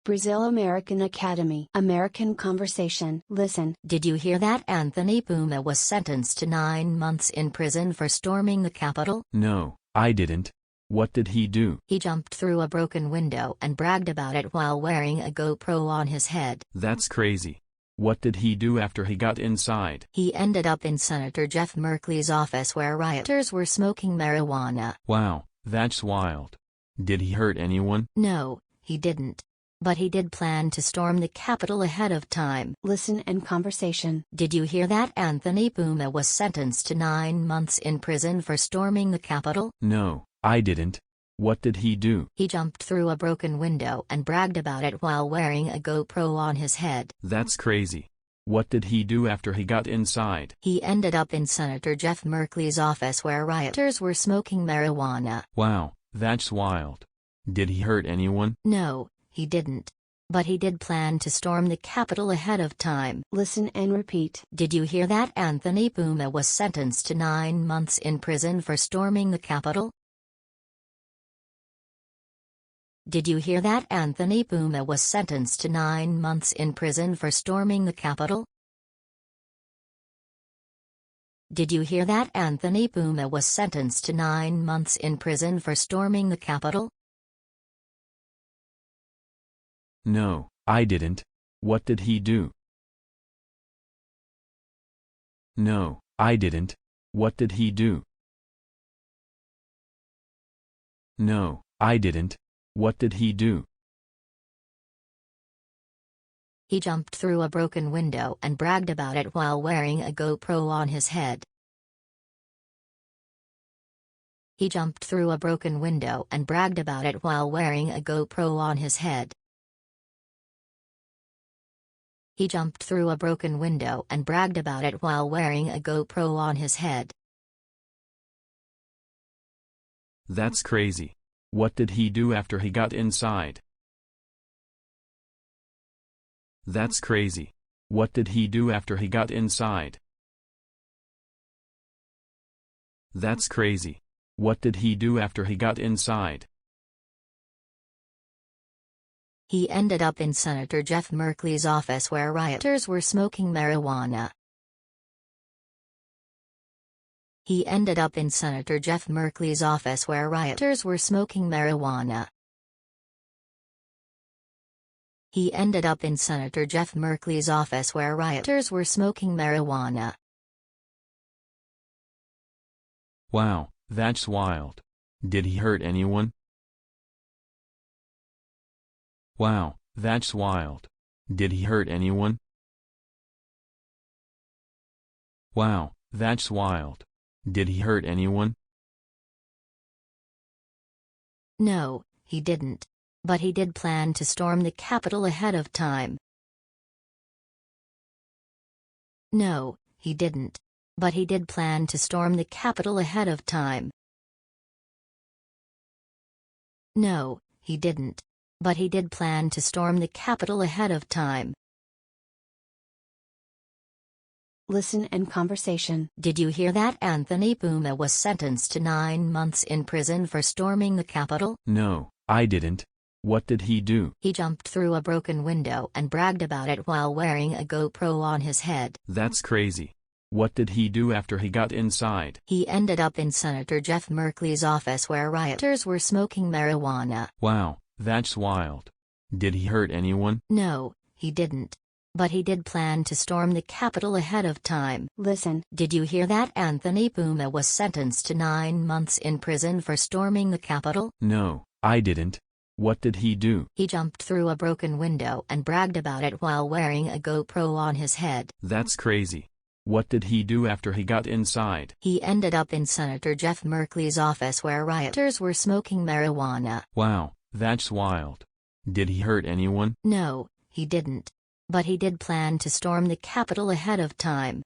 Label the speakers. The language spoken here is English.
Speaker 1: Brazil American Academy American Conversation. Listen.
Speaker 2: Did you hear that Anthony Puma was sentenced to 9 months in prison for storming the Capitol?
Speaker 3: No, I didn't. What did he do?
Speaker 2: He jumped through a broken window and bragged about it while wearing a GoPro on his head.
Speaker 3: That's crazy. What did he do after he got inside?
Speaker 2: He ended up in Senator Jeff Merkley's office where rioters were smoking marijuana.
Speaker 3: Wow, that's wild. Did he hurt anyone?
Speaker 2: No, he didn't. But he did plan to storm the Capitol ahead of time.
Speaker 1: Listen and conversation.
Speaker 2: Did you hear that Anthony Puma was sentenced to 9 months in prison for storming the Capitol?
Speaker 3: No, I didn't. What did he do?
Speaker 2: He jumped through a broken window and bragged about it while wearing a GoPro on his head.
Speaker 3: That's crazy. What did he do after he got inside?
Speaker 2: He ended up in Senator Jeff Merkley's office where rioters were smoking marijuana.
Speaker 3: Wow, that's wild. Did he hurt anyone?
Speaker 2: No, he didn't. But he did plan to storm the Capitol ahead of time.
Speaker 1: Listen and repeat.
Speaker 2: Did you hear that Anthony Puma was sentenced to 9 months in prison for storming the Capitol? Did you hear that Anthony Puma was sentenced to 9 months in prison for storming the Capitol? Did you hear that Anthony Puma was sentenced to 9 months in prison for storming the Capitol?
Speaker 3: No, I didn't. What did he do? No, I didn't. What did he do? No, I didn't. What did he do?
Speaker 2: He jumped through a broken window and bragged about it while wearing a GoPro on his head. He jumped through a broken window and bragged about it while wearing a GoPro on his head. He jumped through a broken window and bragged about it while wearing a GoPro on his head.
Speaker 3: That's crazy. What did he do after he got inside? That's crazy. What did he do after he got inside? That's crazy. What did he do after he got inside?
Speaker 2: He ended up in Senator Jeff Merkley's office where rioters were smoking marijuana. He ended up in Senator Jeff Merkley's office where rioters were smoking marijuana. He ended up in Senator Jeff Merkley's office where rioters were smoking marijuana.
Speaker 3: Wow, that's wild. Did he hurt anyone? Wow, that's wild. Did he hurt anyone? Wow, that's wild. Did he hurt anyone?
Speaker 2: No, he didn't. But he did plan to storm the Capitol ahead of time. No, he didn't. But he did plan to storm the Capitol ahead of time. No, he didn't. But he did plan to storm the Capitol ahead of time.
Speaker 1: Listen and conversation.
Speaker 2: Did you hear that Anthony Puma was sentenced to 9 months in prison for storming the Capitol?
Speaker 3: No, I didn't. What did he do?
Speaker 2: He jumped through a broken window and bragged about it while wearing a GoPro on his head.
Speaker 3: That's crazy. What did he do after he got inside?
Speaker 2: He ended up in Senator Jeff Merkley's office where rioters were smoking marijuana.
Speaker 3: Wow, that's wild. Did he hurt anyone?
Speaker 2: No, he didn't. But he did plan to storm the Capitol ahead of time.
Speaker 1: Listen.
Speaker 2: Did you hear that Anthony Puma was sentenced to 9 months in prison for storming the Capitol?
Speaker 3: No, I didn't. What did he do?
Speaker 2: He jumped through a broken window and bragged about it while wearing a GoPro on his head.
Speaker 3: That's crazy. What did he do after he got inside?
Speaker 2: He ended up in Senator Jeff Merkley's office where rioters were smoking marijuana.
Speaker 3: Wow, that's wild. Did he hurt anyone?
Speaker 2: No, he didn't. But he did plan to storm the Capitol ahead of time.